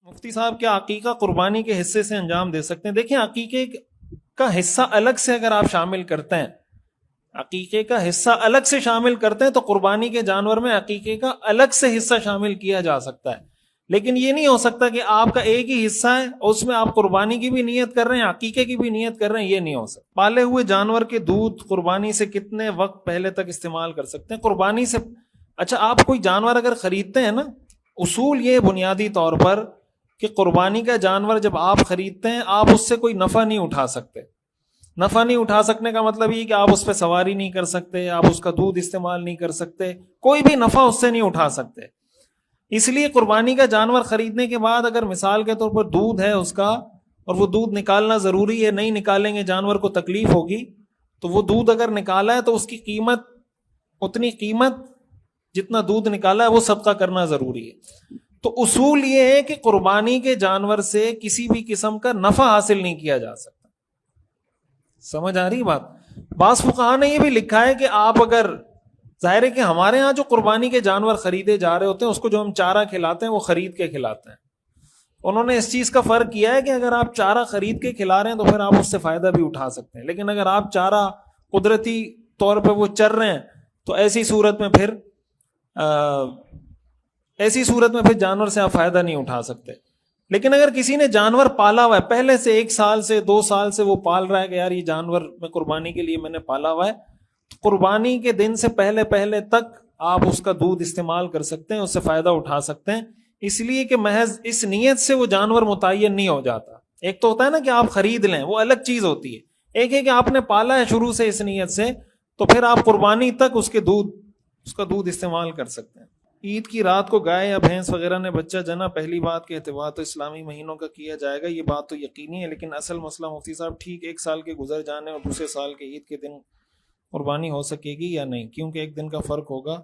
مفتی صاحب کیا عقیقہ قربانی کے حصے سے انجام دے سکتے ہیں؟ دیکھیں عقیقے کا حصہ الگ سے اگر آپ شامل کرتے ہیں، عقیقے کا حصہ الگ سے شامل کرتے ہیں تو قربانی کے جانور میں عقیقے کا الگ سے حصہ شامل کیا جا سکتا ہے، لیکن یہ نہیں ہو سکتا کہ آپ کا ایک ہی حصہ ہے اور اس میں آپ قربانی کی بھی نیت کر رہے ہیں، عقیقے کی بھی نیت کر رہے ہیں، یہ نہیں ہو سکتا۔ پالے ہوئے جانور کے دودھ قربانی سے کتنے وقت پہلے تک استعمال کر سکتے ہیں؟ قربانی سے اچھا آپ کوئی جانور اگر خریدتے ہیں نا، اصول یہ بنیادی طور پر کہ قربانی کا جانور جب آپ خریدتے ہیں آپ اس سے کوئی نفع نہیں اٹھا سکتے۔ نفع نہیں اٹھا سکنے کا مطلب یہ کہ آپ اس پہ سواری نہیں کر سکتے، آپ اس کا دودھ استعمال نہیں کر سکتے، کوئی بھی نفع اس سے نہیں اٹھا سکتے۔ اس لیے قربانی کا جانور خریدنے کے بعد اگر مثال کے طور پر دودھ ہے اس کا اور وہ دودھ نکالنا ضروری ہے، نہیں نکالیں گے جانور کو تکلیف ہوگی، تو وہ دودھ اگر نکالا ہے تو اس کی قیمت، اتنی قیمت جتنا دودھ نکالا ہے وہ صدقہ کرنا ضروری ہے۔ تو اصول یہ ہے کہ قربانی کے جانور سے کسی بھی قسم کا نفع حاصل نہیں کیا جا سکتا۔ سمجھ آ رہی بات؟ بعض فقہا نے یہ بھی لکھا ہے کہ آپ اگر، ظاہر ہے کہ ہمارے ہاں جو قربانی کے جانور خریدے جا رہے ہوتے ہیں اس کو جو ہم چارہ کھلاتے ہیں وہ خرید کے کھلاتے ہیں، انہوں نے اس چیز کا فرق کیا ہے کہ اگر آپ چارہ خرید کے کھلا رہے ہیں تو پھر آپ اس سے فائدہ بھی اٹھا سکتے ہیں، لیکن اگر آپ چارہ قدرتی طور پہ وہ چر رہے ہیں تو ایسی صورت میں پھر جانور سے آپ فائدہ نہیں اٹھا سکتے۔ لیکن اگر کسی نے جانور پالا ہوا ہے پہلے سے، 1 سال سے 2 سال سے وہ پال رہا ہے کہ یار یہ جانور میں قربانی کے لیے میں نے پالا ہوا ہے، قربانی کے دن سے پہلے تک آپ اس کا دودھ استعمال کر سکتے ہیں، اس سے فائدہ اٹھا سکتے ہیں، اس لیے کہ محض اس نیت سے وہ جانور متعین نہیں ہو جاتا۔ ایک تو ہوتا ہے نا کہ آپ خرید لیں، وہ الگ چیز ہوتی ہے، ایک ہے کہ آپ نے پالا ہے شروع سے اس نیت سے، تو پھر آپ قربانی تک اس کا دودھ استعمال کر سکتے ہیں۔ عید کی رات کو گائے یا بھینس وغیرہ نے بچہ جنا، پہلی بات کے اعتبار تو اسلامی مہینوں کا کیا جائے گا، یہ بات تو یقینی ہے، لیکن اصل مسئلہ مفتی صاحب ٹھیک 1 سال کے گزر جانے اور دوسرے سال کے عید کے دن قربانی ہو سکے گی یا نہیں، کیونکہ 1 دن کا فرق ہوگا۔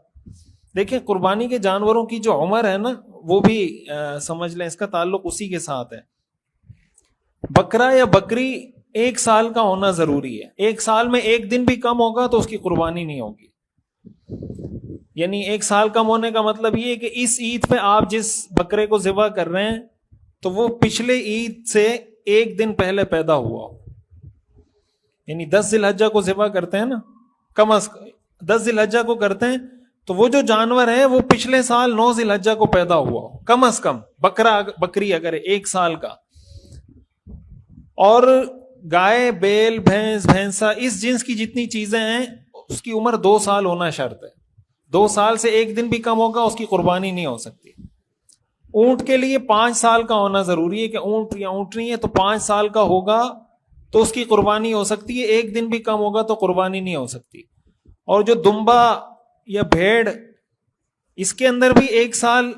دیکھیں قربانی کے جانوروں کی جو عمر ہے نا وہ بھی سمجھ لیں، اس کا تعلق اسی کے ساتھ ہے۔ بکرا یا بکری 1 سال کا ہونا ضروری ہے، 1 سال میں 1 دن بھی کم ہوگا تو اس کی قربانی نہیں ہوگی۔ یعنی 1 سال کم ہونے کا مطلب یہ ہے کہ اس عید پہ آپ جس بکرے کو ذبح کر رہے ہیں تو وہ پچھلے عید سے 1 دن پہلے پیدا ہوا ہو، یعنی 10 ذی الحجہ کو ذبح کرتے ہیں نا، کم از کم 10 ذی الحجہ کو کرتے ہیں تو وہ جو جانور ہے وہ پچھلے سال 9 ذی الحجہ کو پیدا ہوا ہو، کم از کم بکری اگر 1 سال کا۔ اور گائے، بیل، بھینسا، اس جنس کی جتنی چیزیں ہیں اس کی عمر 2 سال ہونا شرط ہے، 2 سال سے 1 دن بھی کم ہوگا اس کی قربانی نہیں ہو سکتی۔ اونٹ کے لیے 5 سال کا ہونا ضروری ہے کہ اونٹ یا اونٹنی ہے تو 5 سال کا ہوگا تو اس کی قربانی ہو سکتی ہے، 1 دن بھی کم ہوگا تو قربانی نہیں ہو سکتی۔ اور جو دمبا یا بھیڑ، اس کے اندر بھی 1 سال،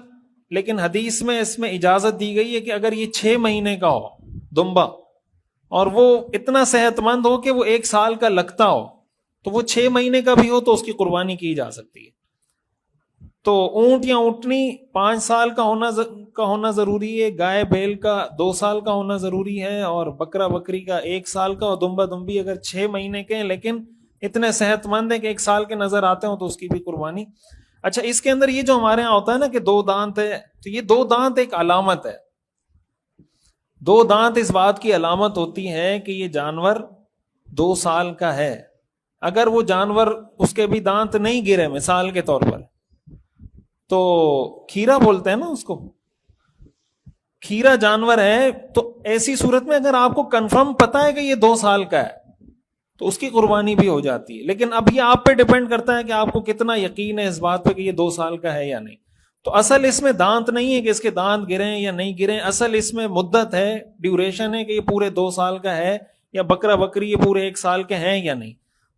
لیکن حدیث میں اس میں اجازت دی گئی ہے کہ اگر یہ 6 مہینے کا ہو دمبا اور وہ اتنا صحت مند ہو کہ وہ 1 سال کا لگتا ہو تو وہ 6 مہینے کا بھی ہو تو اس کی قربانی کی جا سکتی ہے۔ تو اونٹ یا اونٹنی 5 سال کا ہونا ضروری ہے، گائے بیل کا 2 سال کا ہونا ضروری ہے، اور بکرا بکری کا 1 سال کا، اور دمبا دمبی اگر 6 مہینے کے ہیں لیکن اتنے صحت مند ہیں کہ 1 سال کے نظر آتے ہوں تو اس کی بھی قربانی۔ اچھا اس کے اندر یہ جو ہمارے یہاں ہوتا ہے نا کہ 2 دانت ہے، تو یہ 2 دانت ایک علامت ہے، 2 دانت اس بات کی علامت ہوتی ہے کہ یہ جانور 2 سال کا ہے۔ اگر وہ جانور اس کے بھی دانت نہیں گرے، مثال کے طور پر تو کھیرا بولتے ہیں نا اس کو، کھیرا جانور ہے، تو ایسی صورت میں اگر آپ کو کنفرم پتا ہے کہ یہ 2 سال کا ہے تو اس کی قربانی بھی ہو جاتی ہے، لیکن اب یہ آپ پہ ڈیپینڈ کرتا ہے کہ آپ کو کتنا یقین ہے اس بات پہ کہ یہ 2 سال کا ہے یا نہیں۔ تو اصل اس میں دانت نہیں ہے کہ اس کے دانت گریں یا نہیں گریں، اصل اس میں مدت ہے، ڈیوریشن ہے کہ یہ پورے 2 سال کا ہے یا بکرا بکری یہ پورے 1 سال کے ہیں یا نہیں۔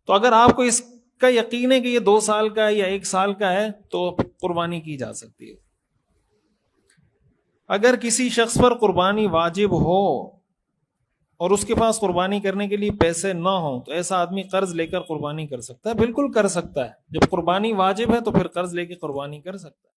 تو اگر آپ کو اس کا یقین ہے کہ یہ 2 سال کا ہے یا 1 سال کا ہے تو قربانی کی جا سکتی ہے۔ اگر کسی شخص پر قربانی واجب ہو اور اس کے پاس قربانی کرنے کے لیے پیسے نہ ہوں تو ایسا آدمی قرض لے کر قربانی کر سکتا ہے؟ بالکل کر سکتا ہے، جب قربانی واجب ہے تو پھر قرض لے کے قربانی کر سکتا ہے۔